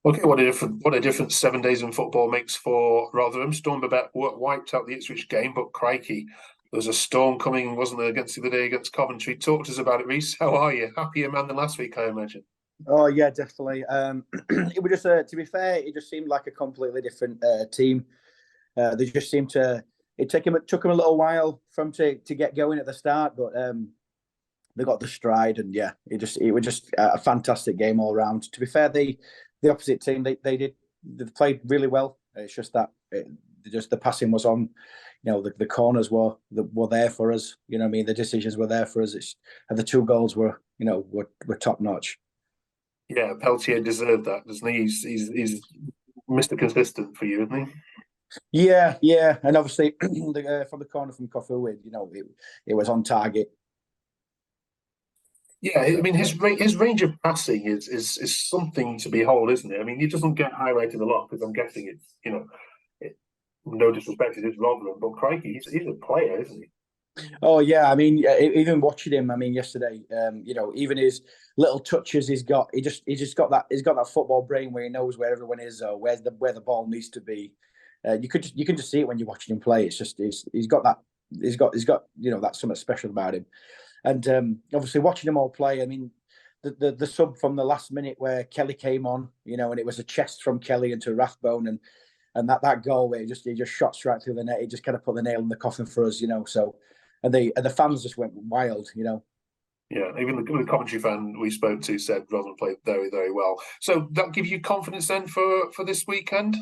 Okay, what a difference 7 days in football makes for Rotherham. Stormbabet wiped out the Ipswich game, but crikey, there was a storm coming, wasn't there, against the other day against Coventry. Talk to us about it, Reece. How are you? Happier man than last week, I imagine. Oh yeah, definitely. It was just, to be fair, it just seemed like a completely different team. They just seemed to. Took them a little while to get going at the start, but they got the stride, and yeah, it was just a fantastic game all round. To be fair, the opposite team they played really well. It's just that the passing was on. The corners were there for us. You know what I mean? The decisions were there for us. And the two goals were top notch. Yeah, Peltier deserved that, doesn't he? He's Mr. Consistent for you, isn't he? Yeah, and obviously from the corner from Kofu, it was on target. Yeah, I mean his range of passing is something to behold, isn't it? I mean, he doesn't get highlighted a lot because I'm guessing no disrespect, it is Rotherham, but crikey, he's a player, isn't he? Oh yeah, I mean, even watching him, I mean, yesterday, even his little touches he's got, he's got that football brain where he knows where everyone is or where the ball needs to be. You can just see it when you're watching him play. It's just he's got that's something special about him. And obviously watching them all play, I mean, the sub from the last minute where Kelly came on, and it was a chest from Kelly into Rathbone, and that goal where he just shot straight through the net, he just kind of put the nail in the coffin for us, So, and the fans just went wild, Yeah, even the Coventry fan we spoke to said Rotherham played very, very well. So that gives you confidence then for this weekend?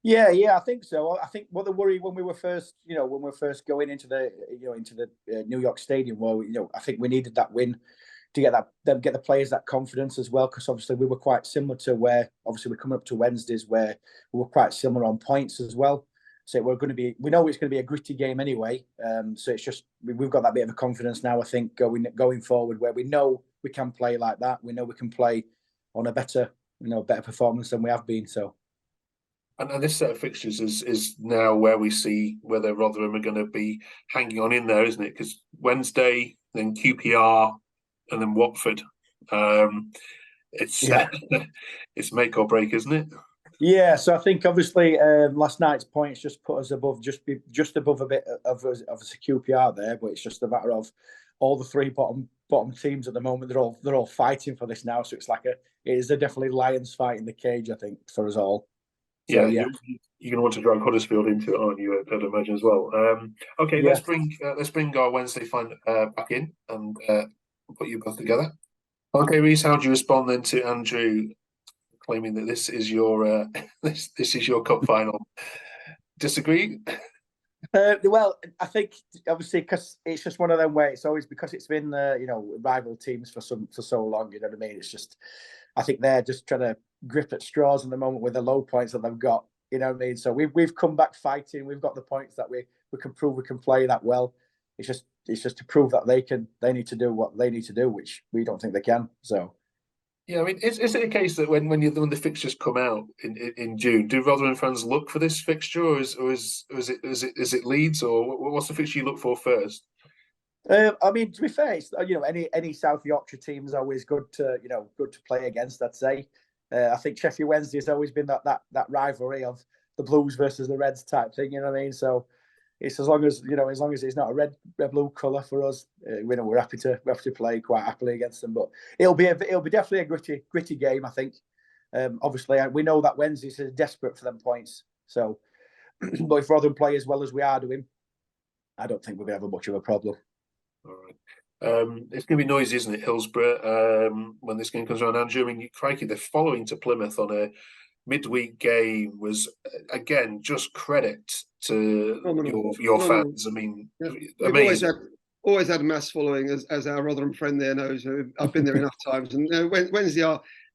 Yeah, I think so. I think what the worry when we were first going into the New York Stadium, well, I think we needed that win to get the players that confidence as well, because obviously we were quite similar to where obviously we're coming up to Wednesdays where we were quite similar on points as well. So we know it's going to be a gritty game anyway. So it's just we've got that bit of a confidence now. I think going forward where we know we can play like that. We know we can play on a better performance than we have been. So. And this set of fixtures is now where we see whether Rotherham are going to be hanging on in there, isn't it? Because Wednesday, then QPR, and then Watford. It's it's make or break, isn't it? Yeah, so I think obviously last night's points just put us above, just above a bit of a QPR there, but it's just a matter of all the three bottom teams at the moment. They're all fighting for this now, so it is definitely lions fighting the cage. I think for us all. So, yeah, you're going to want to drag Huddersfield into it, aren't you? I'd imagine as well. Okay, let's bring our Wednesday fun back in and put you both together. Okay, Reece, how do you respond then to Andrew claiming that this is your this is your cup final? Disagree? Well, I think obviously because it's just one of them where it's always because it's been rival teams for so long. You know what I mean? It's just I think they're just trying to grip at straws at the moment with the low points that they've got. You know what I mean? So we've come back fighting. We've got the points that we can prove we can play that well. It's just to prove that they need to do what they need to do, which we don't think they can. So. Yeah, I mean, is it a case that when the fixtures come out in June, do Rotherham fans look for this fixture, or is it Leeds, or what's the fixture you look for first? I mean, to be fair, it's, any South Yorkshire team is always good to play against. I'd say. I think Sheffield Wednesday has always been that rivalry of the Blues versus the Reds type thing. You know what I mean? So it's as long as it's not a red blue colour for us, we're happy to play quite happily against them. But it'll be definitely a gritty game. I think. Obviously, we know that Wednesday's desperate for them points. So, but if Rotherham play as well as we are doing, I don't think we're going to have much of a problem. All right. It's going to be noisy, isn't it, Hillsborough, when this game comes around, Andrew? I mean, crikey, the following to Plymouth on a midweek game was, again, just credit to your fans. I mean, amazing. Always had a mass following, as our Rotherham friend there knows. I've been there enough times. And Wednesday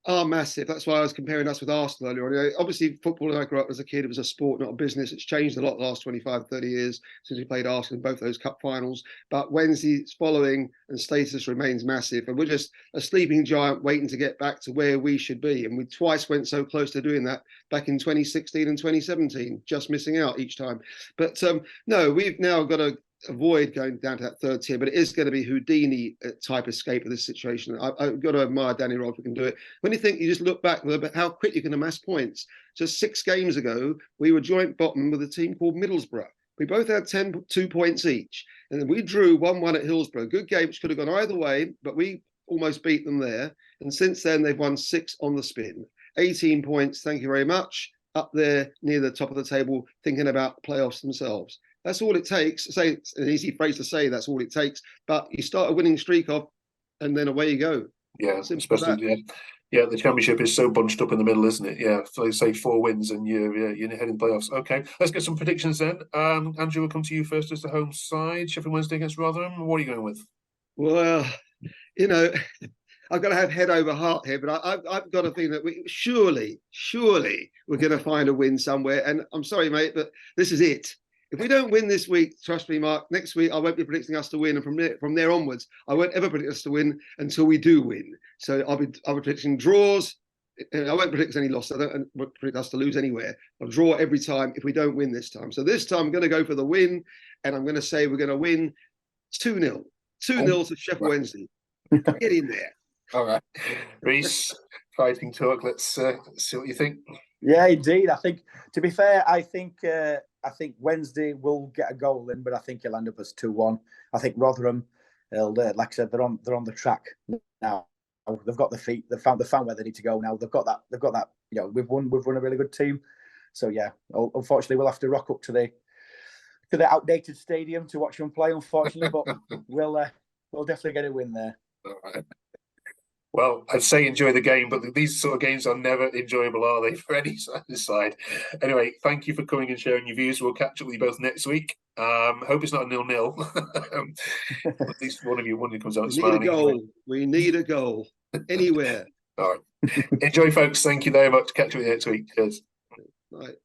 are massive. That's why I was comparing us with Arsenal earlier on. Obviously, football, when I grew up as a kid, it was a sport, not a business. It's changed a lot the last 25, 30 years since we played Arsenal in both those cup finals. But Wednesday's following and status remains massive. And we're just a sleeping giant waiting to get back to where we should be. And we twice went so close to doing that back in 2016 and 2017, just missing out each time. But no, we've now got to avoid going down to that third tier, but it is going to be Houdini type escape of this situation. I've got to admire Danny Rod who can do it. When you think, you just look back at how quick you can amass points. Just 6 games ago, we were joint bottom with a team called Middlesbrough. We both had 2 points each, and then we drew 1-1 at Hillsborough. Good game, which could have gone either way, but we almost beat them there. And since then, they've won 6 on the spin. 18 points, thank you very much, up there near the top of the table, thinking about playoffs themselves. That's all it takes. Say it's an easy phrase to say, that's all it takes. But you start a winning streak off, and then away you go. Yeah, especially the championship is so bunched up in the middle, isn't it? Yeah, so say 4 wins and you're heading playoffs. Okay, let's get some predictions then. Andrew, we'll come to you first as the home side. Sheffield Wednesday against Rotherham. What are you going with? Well, you know, I've got to have head over heart here, but I've got a feeling that surely we're going to find a win somewhere. And I'm sorry, mate, but this is it. If we don't win this week, trust me, Mark, next week I won't be predicting us to win. And from there onwards, I won't ever predict us to win until we do win. So I'll be predicting draws. I won't predict any loss. I don't predict us to lose anywhere. I'll draw every time if we don't win this time. So this time I'm going to go for the win, and I'm going to say we're going to win 2-0. 2-0 to Sheffield Wednesday. Get in there. All right. Reece, fighting talk. Let's see what you think. Yeah, indeed. I think, to be fair, I think Wednesday will get a goal in, but I think he'll end up as 2-1. I think Rotherham, like I said, they're on the track now. They've got the feet. They've found where they need to go now. They've got that. You know, we've run a really good team. So yeah, unfortunately, we'll have to rock up to the outdated stadium to watch them play. Unfortunately, but we'll definitely get a win there. All right. Well, I'd say enjoy the game, but these sort of games are never enjoyable, are they, for any side? Anyway, thank you for coming and sharing your views. We'll catch up with you both next week. Hope it's not a 0-0. At least one of you comes out smiling. We need a goal. We need a goal. Anywhere. All right. Enjoy, folks. Thank you very much. Catch up with you next week. Cheers. Right.